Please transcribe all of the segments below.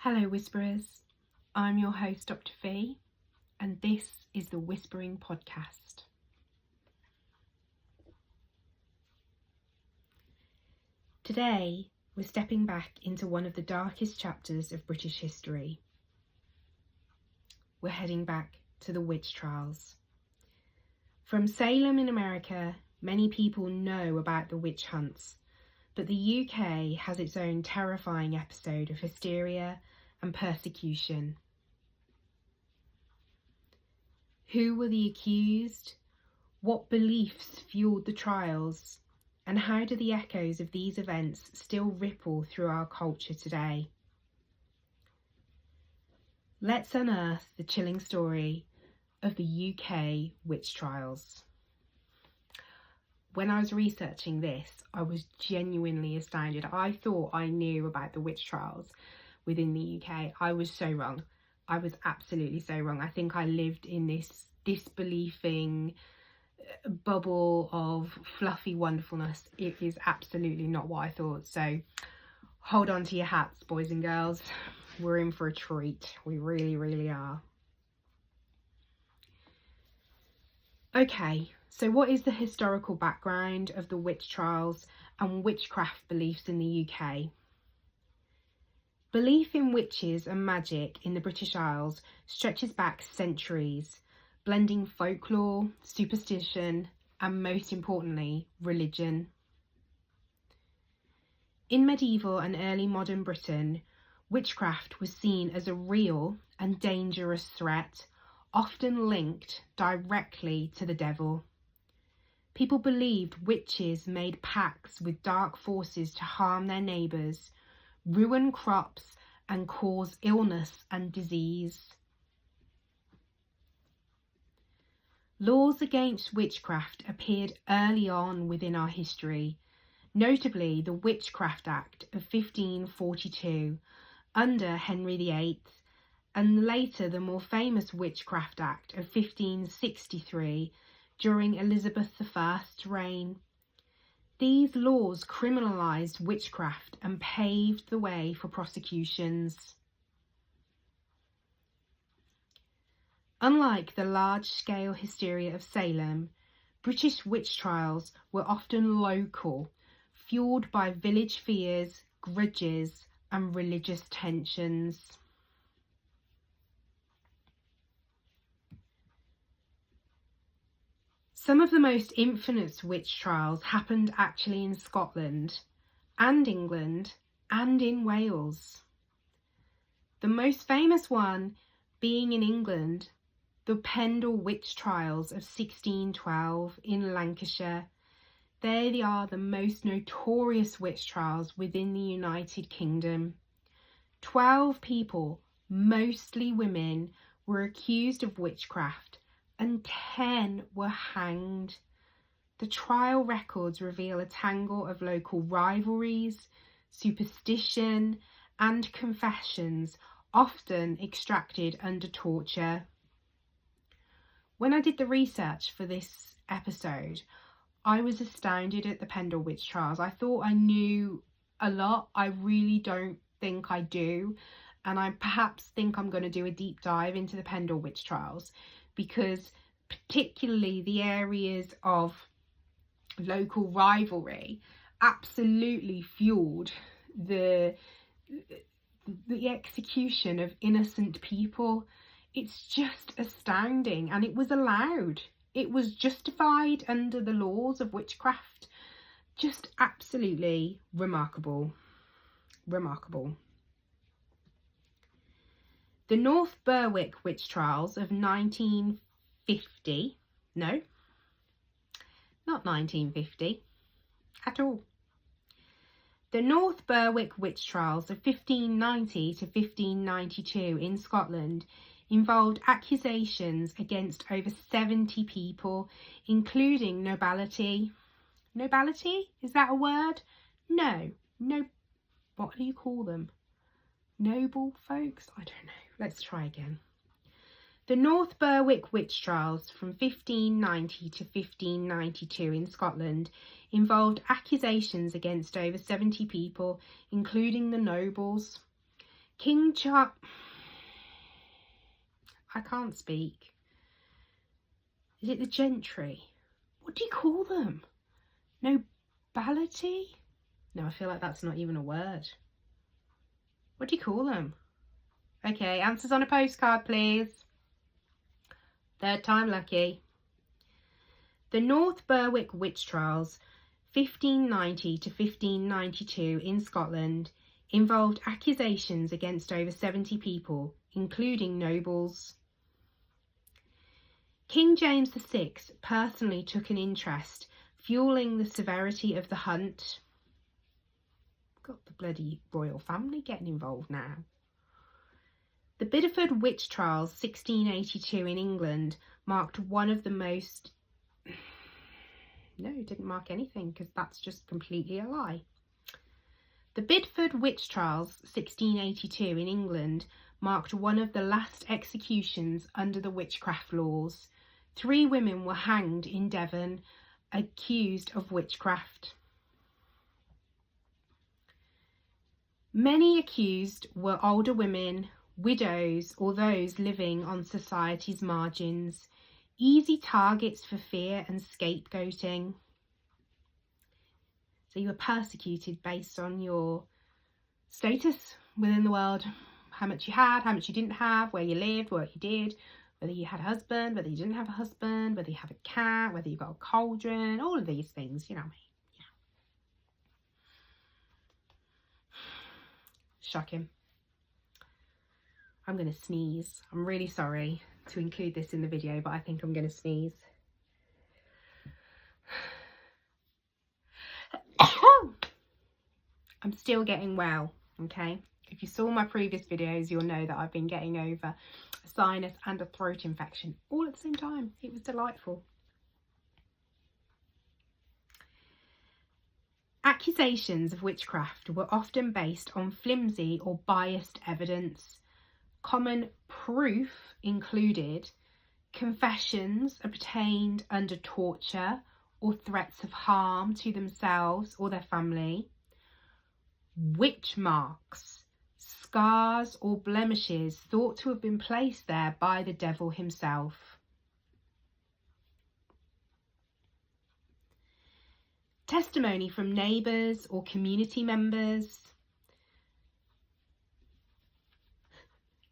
Hello Whisperers, I'm your host Dr. Fee and this is the Whispering Podcast. Today we're stepping back into one of the darkest chapters of British history. We're heading back to the witch trials. From Salem in America, many people know about the witch hunts, but the UK has its own terrifying episode of hysteria and persecution. Who were the accused? What beliefs fueled the trials? And how do the echoes of these events still ripple through our culture today? Let's unearth the chilling story of the UK witch trials. When I was researching this, I was genuinely astounded. I thought I knew about the witch trials within the UK. I was so wrong. I was absolutely so wrong. I think I lived in this disbelieving bubble of fluffy wonderfulness. It is absolutely not what I thought. So hold on to your hats, boys and girls. We're in for a treat. We really, really are. Okay, so what is the historical background of the witch trials and witchcraft beliefs in the UK? Belief in witches and magic in the British Isles stretches back centuries, blending folklore, superstition, and most importantly, religion. In medieval and early modern Britain, witchcraft was seen as a real and dangerous threat, often linked directly to the devil. People believed witches made pacts with dark forces to harm their neighbours, ruin crops, and cause illness and disease. Laws against witchcraft appeared early on within our history, notably the Witchcraft Act of 1542 under Henry VIII, and later the more famous Witchcraft Act of 1563 during Elizabeth I's reign. These laws criminalised witchcraft and paved the way for prosecutions. Unlike the large-scale hysteria of Salem, British witch trials were often local, fueled by village fears, grudges, and religious tensions. Some of the most infamous witch trials happened actually in Scotland and England and in Wales. The most famous one being in England, the Pendle Witch Trials of 1612 in Lancashire. They are the most notorious witch trials within the United Kingdom. 12 people, mostly women, were accused of witchcraft and 10 were hanged. The trial records reveal a tangle of local rivalries, superstition, and confessions, often extracted under torture. When I did the research for this episode, I was astounded at the Pendle Witch Trials. I thought I knew a lot. I really don't think I do. And I perhaps think I'm going to do a deep dive into the Pendle Witch Trials, because particularly the areas of local rivalry absolutely fueled the execution of innocent people. It's just astounding, and it was allowed. It was justified under the laws of witchcraft. Just absolutely remarkable. Remarkable. The North Berwick Witch Trials of 1950, no, not 1950 at all. The North Berwick Witch Trials of 1590 to 1592 in Scotland involved accusations against over 70 people, including nobility. Nobility? Is that a word? No. What do you call them? Noble folks? I don't know. Let's try again. The North Berwick Witch Trials from 1590 to 1592 in Scotland involved accusations against over 70 people, including the nobles. King Charles... I can't speak. Is it the gentry? What do you call them? Nobility? No, I feel like that's not even a word. What do you call them? Okay, answers on a postcard, please. Third time lucky. The North Berwick Witch Trials, 1590 to 1592 in Scotland, involved accusations against over 70 people, including nobles. King James VI personally took an interest, fueling the severity of the hunt. Got the bloody royal family getting involved now. The Bideford Witch Trials, 1682 in England, marked one of the most... No, it didn't mark anything, because that's just completely a lie. The Bideford Witch Trials, 1682 in England, marked one of the last executions under the witchcraft laws. 3 women were hanged in Devon, accused of witchcraft. Many accused were older women, widows, or those living on society's margins, easy targets for fear and scapegoating. So you were persecuted based on your status within the world, how much you had, how much you didn't have, where you lived, what you did, whether you had a husband, whether you didn't have a husband, whether you have a cat, whether you got a cauldron, all of these things, you know what I mean. Yeah. Shocking. I'm going to sneeze. I'm really sorry to include this in the video, but I think I'm going to sneeze. I'm still getting well, okay? If you saw my previous videos, you'll know that I've been getting over a sinus and a throat infection all at the same time. It was delightful. Accusations of witchcraft were often based on flimsy or biased evidence. Common proof included confessions obtained under torture or threats of harm to themselves or their family, witch marks, scars or blemishes thought to have been placed there by the devil himself. Testimony from neighbours or community members.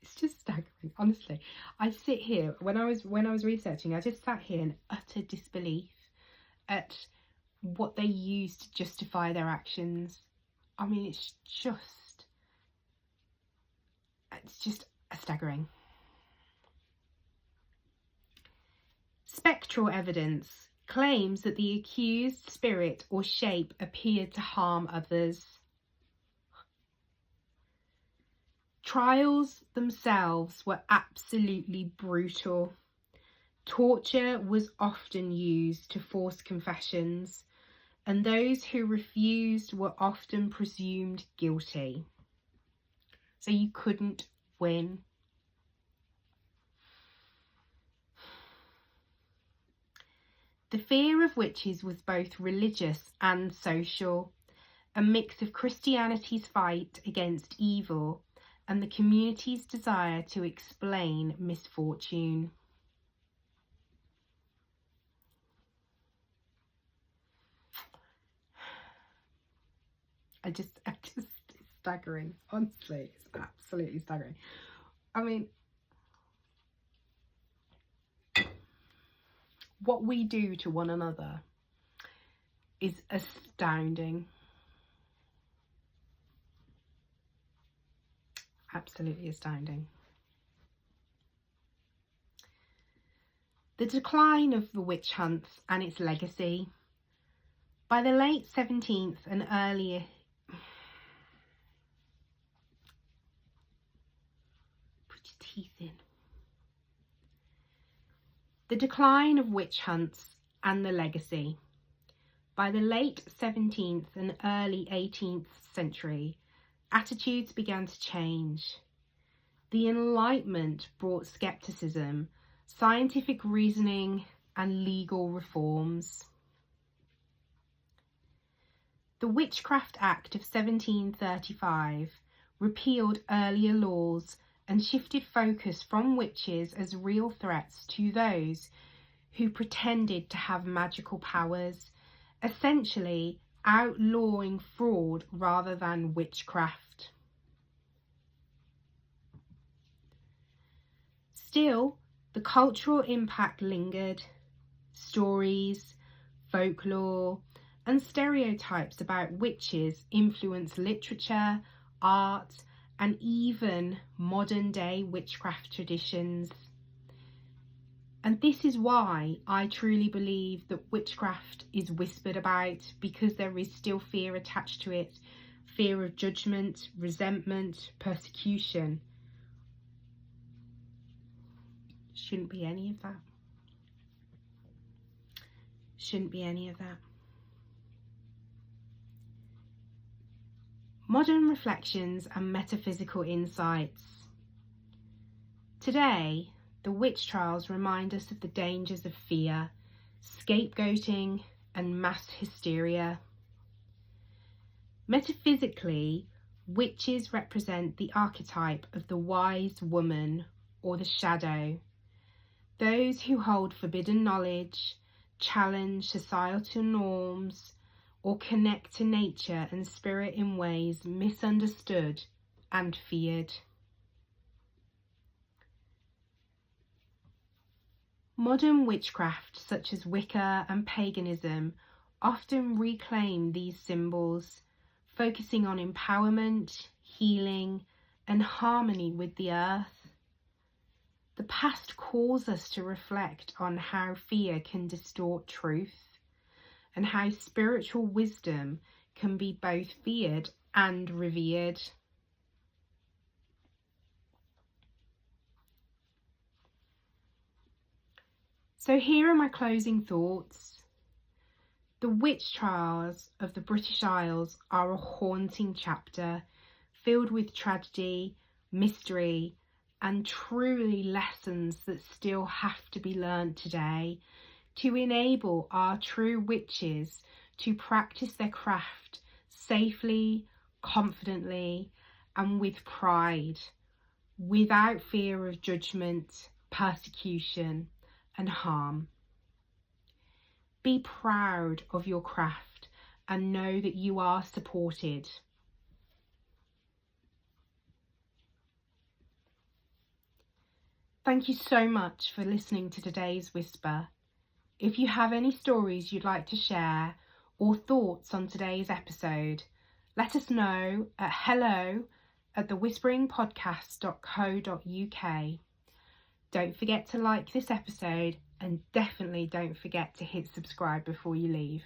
It's just staggering, honestly. I sit here, when I was researching, I just sat here in utter disbelief at what they used to justify their actions. I mean, it's just staggering. Spectral evidence claims that the accused spirit or shape appeared to harm others. Trials themselves were absolutely brutal. Torture was often used to force confessions, and those who refused were often presumed guilty. So you couldn't win. The fear of witches was both religious and social, a mix of Christianity's fight against evil and the community's desire to explain misfortune. It's staggering. Honestly, it's absolutely staggering. I mean, what we do to one another is astounding. Absolutely astounding. The decline of the witch hunts and its legacy. By the late 17th and earlier The decline of witch hunts and the legacy. By the late 17th and early 18th century, attitudes began to change. The Enlightenment brought skepticism, scientific reasoning, and legal reforms. The Witchcraft Act of 1735 repealed earlier laws and shifted focus from witches as real threats to those who pretended to have magical powers, essentially outlawing fraud rather than witchcraft. Still, the cultural impact lingered. Stories, folklore, and stereotypes about witches influenced literature, art, and even modern-day witchcraft traditions. And this is why I truly believe that witchcraft is whispered about, because there is still fear attached to it, fear of judgment, resentment, persecution. Shouldn't be any of that. Shouldn't be any of that. Modern reflections and metaphysical insights. Today, the witch trials remind us of the dangers of fear, scapegoating, and mass hysteria. Metaphysically, witches represent the archetype of the wise woman or the shadow, those who hold forbidden knowledge, challenge societal norms, or connect to nature and spirit in ways misunderstood and feared. Modern witchcraft, such as Wicca and paganism, often reclaim these symbols, focusing on empowerment, healing, and harmony with the earth. The past calls us to reflect on how fear can distort truth, and how spiritual wisdom can be both feared and revered. So here are my closing thoughts. The witch trials of the British Isles are a haunting chapter, filled with tragedy, mystery, and truly lessons that still have to be learned today to enable our true witches to practice their craft safely, confidently, and with pride, without fear of judgment, persecution, and harm. Be proud of your craft and know that you are supported. Thank you so much for listening to today's Whisper. If you have any stories you'd like to share or thoughts on today's episode, let us know at hello@thewhisperingpodcast.co.uk. Don't forget to like this episode, and definitely don't forget to hit subscribe before you leave.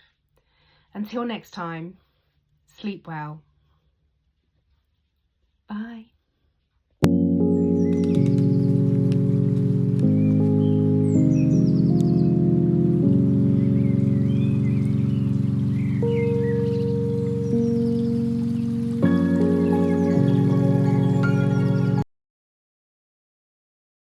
Until next time, sleep well. Bye.